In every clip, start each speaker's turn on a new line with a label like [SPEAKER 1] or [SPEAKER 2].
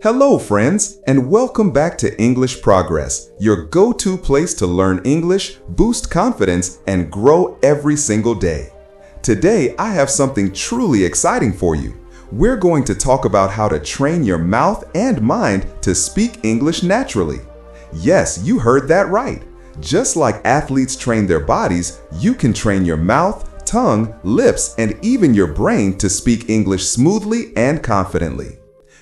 [SPEAKER 1] Hello, friends, and welcome back to English Progress, your go-to place to learn English, boost confidence, and grow every single day. Today, I have something truly exciting for you. We're going to talk about how to train your mouth and mind to speak English naturally. Yes, you heard that right. Just like athletes train their bodies, you can train your mouth, tongue, lips, and even your brain to speak English smoothly and confidently.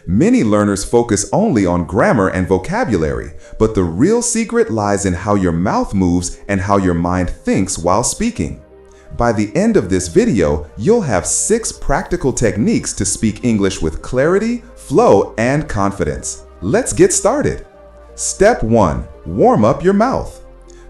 [SPEAKER 1] Many learners focus only on grammar and vocabulary, but the real secret lies in how your mouth moves and how your mind thinks while speaking. By the end of this video, you'll have 6 practical techniques to speak English with clarity, flow, and confidence. Let's get started. Step 1. Warm up your mouth.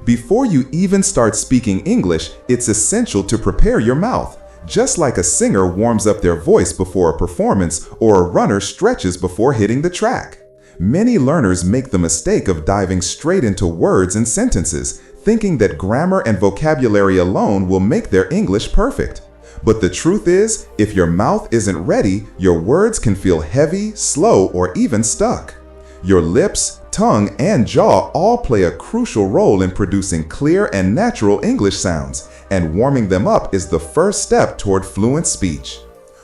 [SPEAKER 1] Before you even start speaking English, it's essential to prepare your mouth. Just like a singer warms up their voice before a performance or a runner stretches before hitting the track. Many learners make the mistake of diving straight into words and sentences, thinking that grammar and vocabulary alone will make their English perfect. But the truth is, if your mouth isn't ready, your words can feel heavy, slow, or even stuck. Your lips, tongue, and jaw all play a crucial role in producing clear and natural English sounds, and warming them up is the first step toward fluent speech.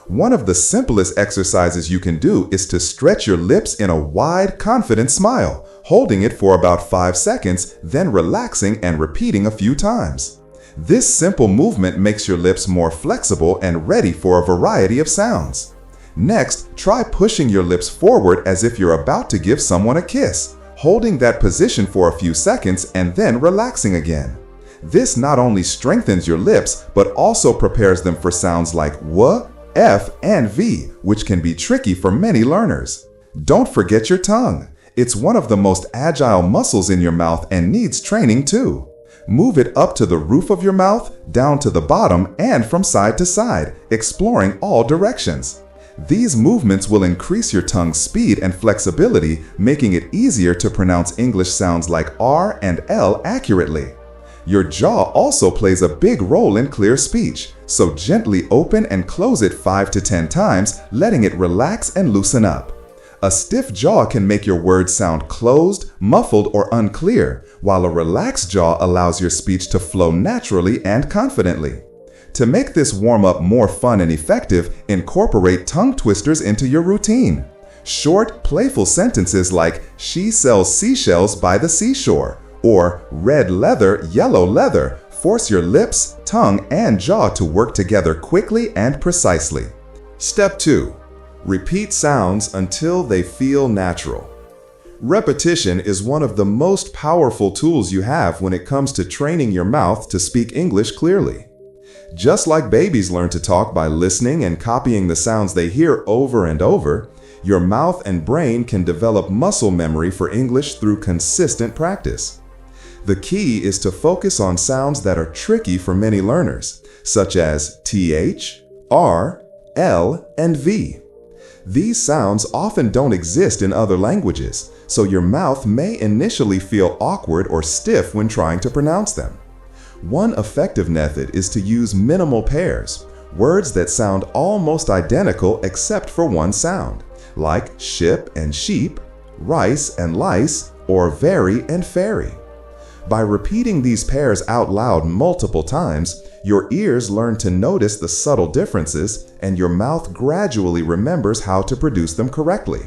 [SPEAKER 1] One of the simplest exercises you can do is to stretch your lips in a wide, confident smile, holding it for about 5 seconds, then relaxing and repeating a few times. This simple movement makes your lips more flexible and ready for a variety of sounds. Next, try pushing your lips forward as if you're about to give someone a kiss, holding that position for a few seconds and then relaxing again. This not only strengthens your lips, but also prepares them for sounds like W, F, and V, which can be tricky for many learners. Don't forget your tongue. It's one of the most agile muscles in your mouth and needs training too. Move it up to the roof of your mouth, down to the bottom, and from side to side, exploring all directions. These movements will increase your tongue's speed and flexibility, making it easier to pronounce English sounds like R and L accurately. Your jaw also plays a big role in clear speech, so gently open and close it 5 to 10 times, letting it relax and loosen up. A stiff jaw can make your words sound closed, muffled, or unclear, while a relaxed jaw allows your speech to flow naturally and confidently. To make this warm-up more fun and effective, incorporate tongue twisters into your routine. Short, playful sentences like, "She sells seashells by the seashore," or "red leather, yellow leather" force your lips, tongue, and jaw to work together quickly and precisely. Step 2. Repeat sounds until they feel natural. Repetition is one of the most powerful tools you have when it comes to training your mouth to speak English clearly. Just like babies learn to talk by listening and copying the sounds they hear over and over, your mouth and brain can develop muscle memory for English through consistent practice. The key is to focus on sounds that are tricky for many learners, such as TH, R, L, and V. These sounds often don't exist in other languages, so your mouth may initially feel awkward or stiff when trying to pronounce them. One effective method is to use minimal pairs, words that sound almost identical except for one sound, like ship and sheep, rice and lice, or very and fairy. By repeating these pairs out loud multiple times, your ears learn to notice the subtle differences, and your mouth gradually remembers how to produce them correctly.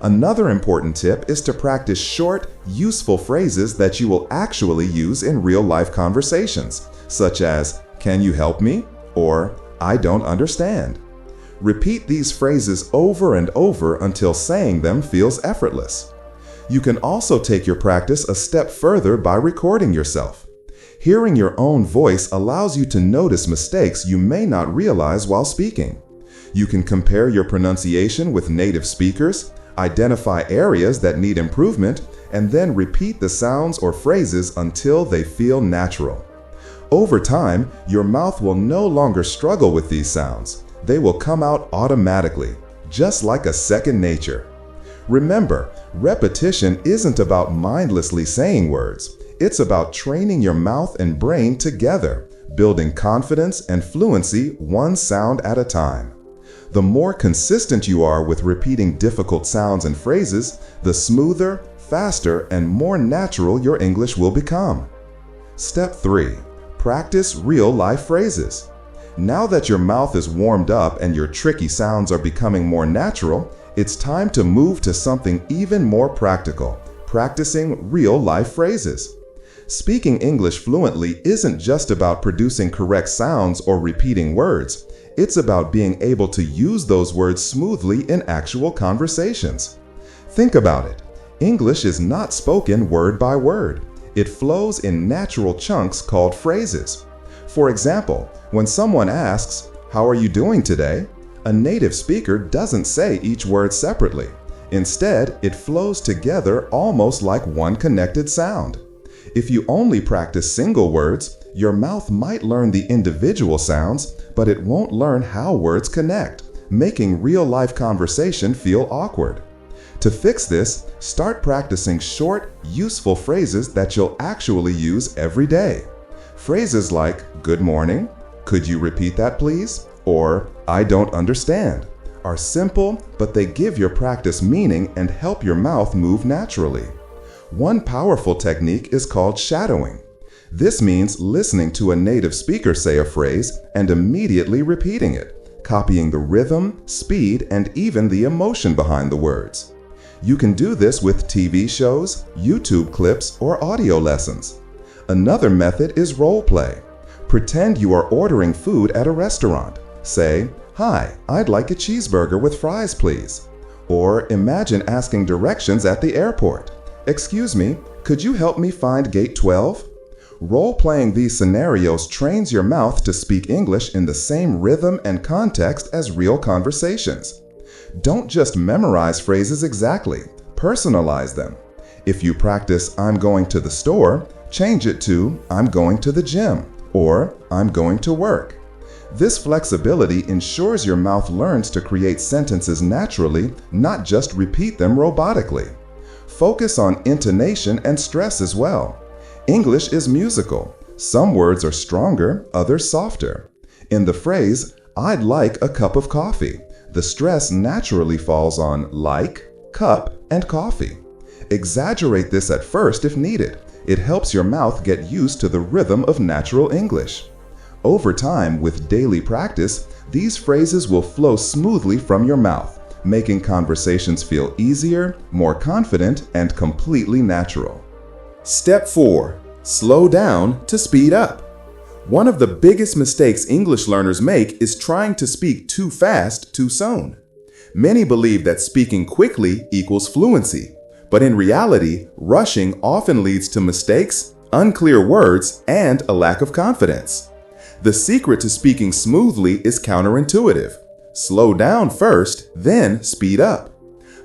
[SPEAKER 1] Another important tip is to practice short, useful phrases that you will actually use in real-life conversations, such as, "Can you help me?" or "I don't understand." Repeat these phrases over and over until saying them feels effortless. You can also take your practice a step further by recording yourself. Hearing your own voice allows you to notice mistakes you may not realize while speaking. You can compare your pronunciation with native speakers, identify areas that need improvement, and then repeat the sounds or phrases until they feel natural. Over time, your mouth will no longer struggle with these sounds. They will come out automatically, just like a second nature. Remember, repetition isn't about mindlessly saying words. It's about training your mouth and brain together, building confidence and fluency one sound at a time. The more consistent you are with repeating difficult sounds and phrases, the smoother, faster, and more natural your English will become. Step 3. Practice real-life phrases. Now that your mouth is warmed up and your tricky sounds are becoming more natural, it's time to move to something even more practical, practicing real-life phrases. Speaking English fluently isn't just about producing correct sounds or repeating words. It's about being able to use those words smoothly in actual conversations. Think about it. English is not spoken word by word. It flows in natural chunks called phrases. For example, when someone asks, "How are you doing today?" a native speaker doesn't say each word separately. Instead, it flows together almost like one connected sound. If you only practice single words, your mouth might learn the individual sounds, but it won't learn how words connect, making real-life conversation feel awkward. To fix this, start practicing short, useful phrases that you'll actually use every day. Phrases like, "Good morning," "Could you repeat that please?" or "I don't understand," are simple, but they give your practice meaning and help your mouth move naturally. One powerful technique is called shadowing. This means listening to a native speaker say a phrase and immediately repeating it, copying the rhythm, speed, and even the emotion behind the words. You can do this with TV shows, YouTube clips, or audio lessons. Another method is role play. Pretend you are ordering food at a restaurant. Say, "Hi, I'd like a cheeseburger with fries, please." Or imagine asking directions at the airport. "Excuse me, could you help me find gate 12? Role-playing these scenarios trains your mouth to speak English in the same rhythm and context as real conversations. Don't just memorize phrases exactly, personalize them. If you practice "I'm going to the store," change it to "I'm going to the gym" or "I'm going to work." This flexibility ensures your mouth learns to create sentences naturally, not just repeat them robotically. Focus on intonation and stress as well. English is musical. Some words are stronger, others softer. In the phrase, "I'd like a cup of coffee," the stress naturally falls on like, cup, and coffee. Exaggerate this at first if needed. It helps your mouth get used to the rhythm of natural English. Over time, with daily practice, these phrases will flow smoothly from your mouth, making conversations feel easier, more confident, and completely natural. Step 4. Slow down to speed up. One of the biggest mistakes English learners make is trying to speak too fast too soon. Many believe that speaking quickly equals fluency, but in reality, rushing often leads to mistakes, unclear words, and a lack of confidence. The secret to speaking smoothly is counterintuitive. Slow down first, then speed up.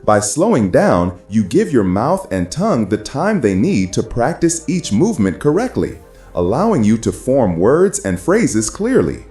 [SPEAKER 1] By slowing down, you give your mouth and tongue the time they need to practice each movement correctly, allowing you to form words and phrases clearly.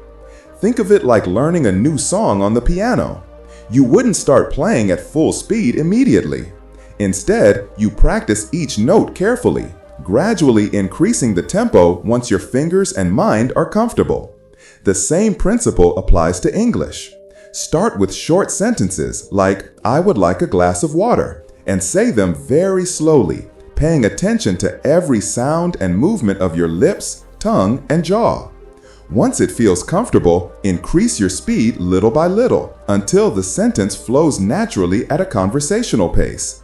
[SPEAKER 1] Think of it like learning a new song on the piano. You wouldn't start playing at full speed immediately. Instead, you practice each note carefully, gradually increasing the tempo once your fingers and mind are comfortable. The same principle applies to English. Start with short sentences like, "I would like a glass of water," and say them very slowly, paying attention to every sound and movement of your lips, tongue, and jaw. Once it feels comfortable, increase your speed little by little until the sentence flows naturally at a conversational pace.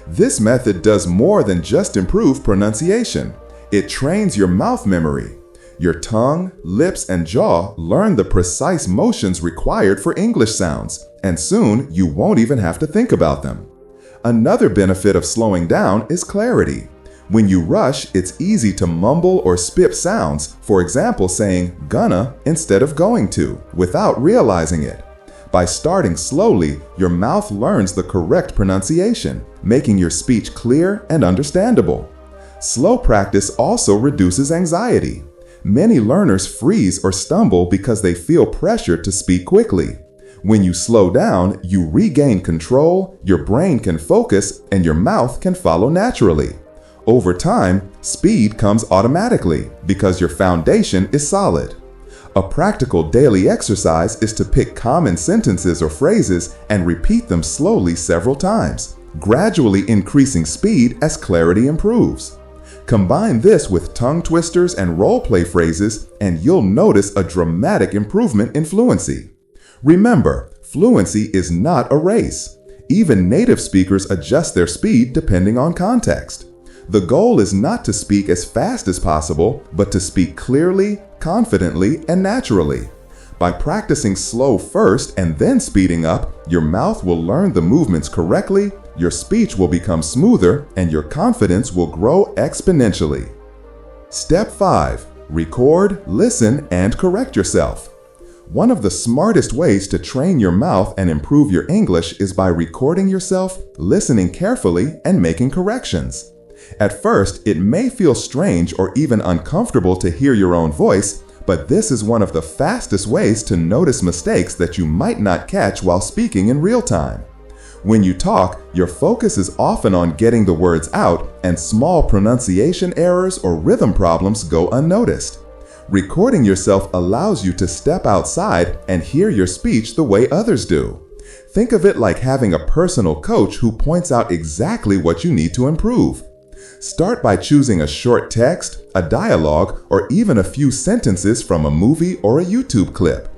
[SPEAKER 1] This method does more than just improve pronunciation. It trains your mouth memory. Your tongue, lips, and jaw learn the precise motions required for English sounds, and soon you won't even have to think about them. Another benefit of slowing down is clarity. When you rush, it's easy to mumble or spit sounds, for example saying "gonna" instead of "going to," without realizing it. By starting slowly, your mouth learns the correct pronunciation, making your speech clear and understandable. Slow practice also reduces anxiety. Many learners freeze or stumble because they feel pressure to speak quickly. When you slow down, you regain control, your brain can focus, and your mouth can follow naturally. Over time, speed comes automatically because your foundation is solid. A practical daily exercise is to pick common sentences or phrases and repeat them slowly several times, gradually increasing speed as clarity improves. Combine this with tongue twisters and role-play phrases, and you'll notice a dramatic improvement in fluency. Remember, fluency is not a race. Even native speakers adjust their speed depending on context. The goal is not to speak as fast as possible, but to speak clearly, confidently, and naturally. By practicing slow first and then speeding up, your mouth will learn the movements correctly, your speech will become smoother, and your confidence will grow exponentially. Step 5. Record, listen, and correct yourself. One of the smartest ways to train your mouth and improve your English is by recording yourself, listening carefully, and making corrections. At first, it may feel strange or even uncomfortable to hear your own voice, but this is one of the fastest ways to notice mistakes that you might not catch while speaking in real time. When you talk, your focus is often on getting the words out, and small pronunciation errors or rhythm problems go unnoticed. Recording yourself allows you to step outside and hear your speech the way others do. Think of it like having a personal coach who points out exactly what you need to improve. Start by choosing a short text, a dialogue, or even a few sentences from a movie or a YouTube clip.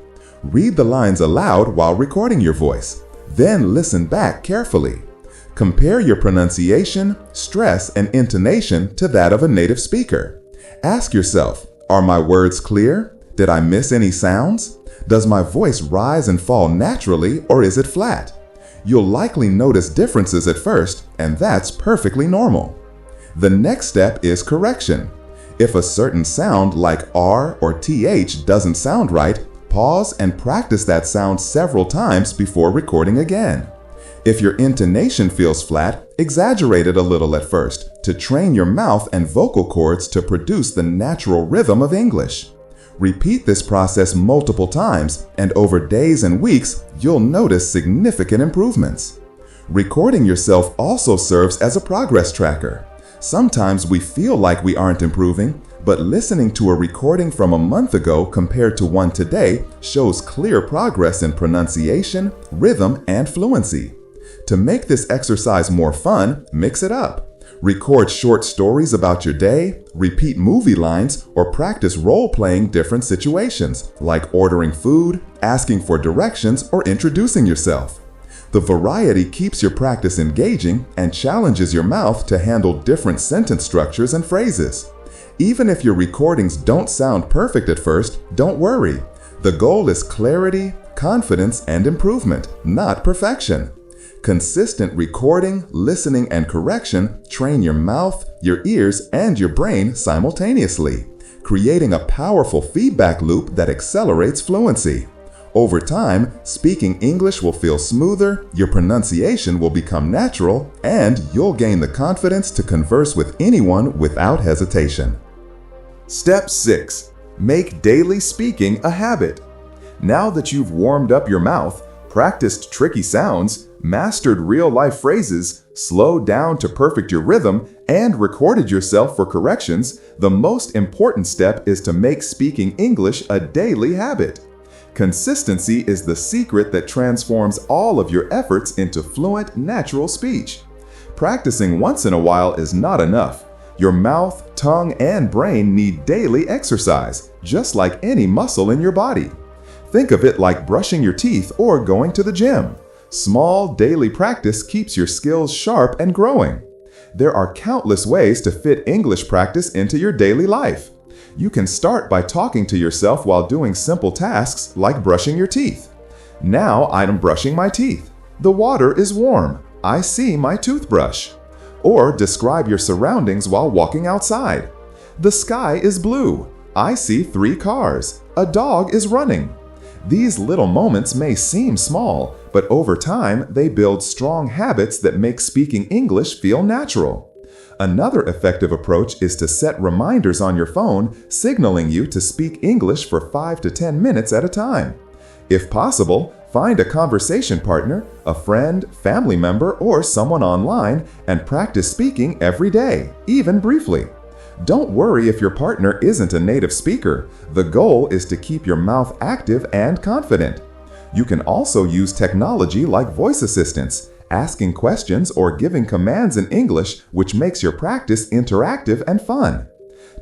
[SPEAKER 1] Read the lines aloud while recording your voice. Then listen back carefully. Compare your pronunciation, stress, and intonation to that of a native speaker. Ask yourself, are my words clear? Did I miss any sounds? Does my voice rise and fall naturally, or is it flat? You'll likely notice differences at first, and that's perfectly normal. The next step is correction. If a certain sound like R or TH doesn't sound right, pause and practice that sound several times before recording again. If your intonation feels flat, exaggerate it a little at first to train your mouth and vocal cords to produce the natural rhythm of English. Repeat this process multiple times, and over days and weeks, you'll notice significant improvements. Recording yourself also serves as a progress tracker. Sometimes we feel like we aren't improving, but listening to a recording from a month ago compared to one today shows clear progress in pronunciation, rhythm, and fluency. To make this exercise more fun, mix it up. Record short stories about your day, repeat movie lines, or practice role-playing different situations, like ordering food, asking for directions, or introducing yourself. The variety keeps your practice engaging and challenges your mouth to handle different sentence structures and phrases. Even if your recordings don't sound perfect at first, don't worry. The goal is clarity, confidence, and improvement, not perfection. Consistent recording, listening, and correction train your mouth, your ears, and your brain simultaneously, creating a powerful feedback loop that accelerates fluency. Over time, speaking English will feel smoother, your pronunciation will become natural, and you'll gain the confidence to converse with anyone without hesitation. Step 6. Make daily speaking a habit. Now that you've warmed up your mouth, practiced tricky sounds, mastered real-life phrases, slowed down to perfect your rhythm, and recorded yourself for corrections, the most important step is to make speaking English a daily habit. Consistency is the secret that transforms all of your efforts into fluent, natural speech. Practicing once in a while is not enough. Your mouth, tongue, and brain need daily exercise, just like any muscle in your body. Think of it like brushing your teeth or going to the gym. Small, daily practice keeps your skills sharp and growing. There are countless ways to fit English practice into your daily life. You can start by talking to yourself while doing simple tasks like brushing your teeth. Now I'm brushing my teeth. The water is warm. I see my toothbrush. Or describe your surroundings while walking outside. The sky is blue. I see 3 cars. A dog is running. These little moments may seem small, but over time they build strong habits that make speaking English feel natural. Another effective approach is to set reminders on your phone signaling you to speak English for 5 to 10 minutes at a time. If possible, find a conversation partner, a friend, family member, or someone online and practice speaking every day, even briefly. Don't worry if your partner isn't a native speaker. The goal is to keep your mouth active and confident. You can also use technology like voice assistants, asking questions or giving commands in English, which makes your practice interactive and fun.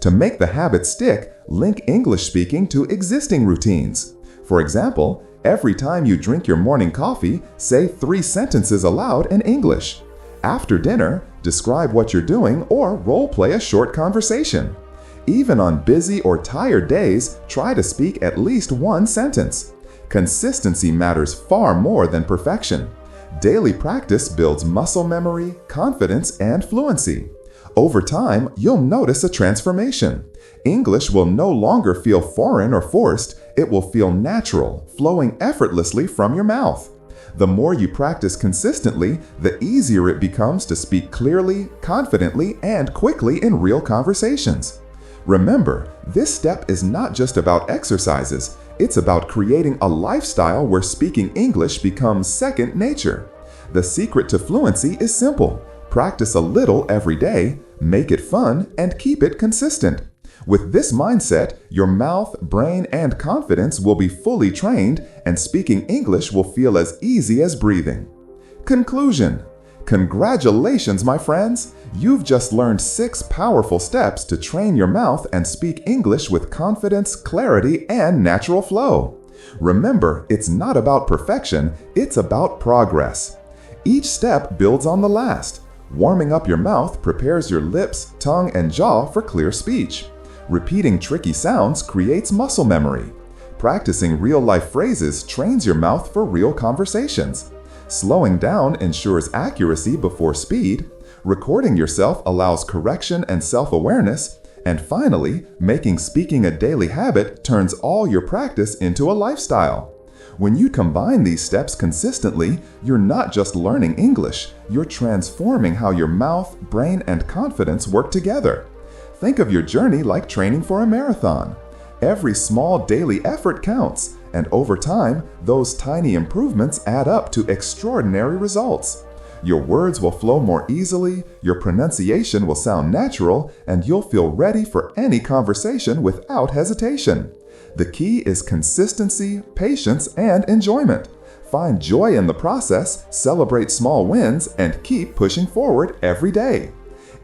[SPEAKER 1] To make the habit stick, link English speaking to existing routines. For example, every time you drink your morning coffee, say 3 sentences aloud in English. After dinner, describe what you're doing or role-play a short conversation. Even on busy or tired days, try to speak at least 1 sentence. Consistency matters far more than perfection. Daily practice builds muscle memory, confidence, and fluency. Over time, you'll notice a transformation. English will no longer feel foreign or forced. It will feel natural, flowing effortlessly from your mouth. The more you practice consistently, the easier it becomes to speak clearly, confidently, and quickly in real conversations. Remember, this step is not just about exercises. It's about creating a lifestyle where speaking English becomes second nature. The secret to fluency is simple. Practice a little every day, make it fun, and keep it consistent. With this mindset, your mouth, brain, and confidence will be fully trained, and speaking English will feel as easy as breathing. Conclusion. Congratulations, my friends! You've just learned 6 powerful steps to train your mouth and speak English with confidence, clarity, and natural flow. Remember, it's not about perfection, it's about progress. Each step builds on the last. Warming up your mouth prepares your lips, tongue, and jaw for clear speech. Repeating tricky sounds creates muscle memory. Practicing real-life phrases trains your mouth for real conversations. Slowing down ensures accuracy before speed. Recording yourself allows correction and self-awareness. And finally, making speaking a daily habit turns all your practice into a lifestyle. When you combine these steps consistently, you're not just learning English, you're transforming how your mouth, brain, and confidence work together. Think of your journey like training for a marathon. Every small daily effort counts, and over time, those tiny improvements add up to extraordinary results. Your words will flow more easily, your pronunciation will sound natural, and you'll feel ready for any conversation without hesitation. The key is consistency, patience, and enjoyment. Find joy in the process, celebrate small wins, and keep pushing forward every day.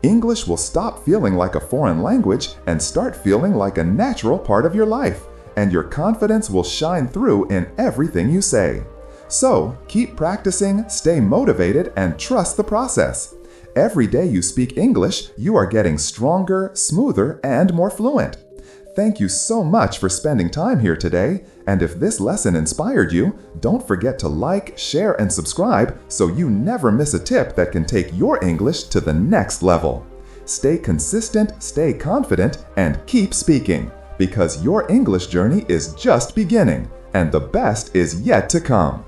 [SPEAKER 1] English will stop feeling like a foreign language and start feeling like a natural part of your life, and your confidence will shine through in everything you say. So, keep practicing, stay motivated, and trust the process. Every day you speak English, you are getting stronger, smoother, and more fluent. Thank you so much for spending time here today, and if this lesson inspired you, don't forget to like, share, and subscribe so you never miss a tip that can take your English to the next level. Stay consistent, stay confident, and keep speaking, because your English journey is just beginning, and the best is yet to come.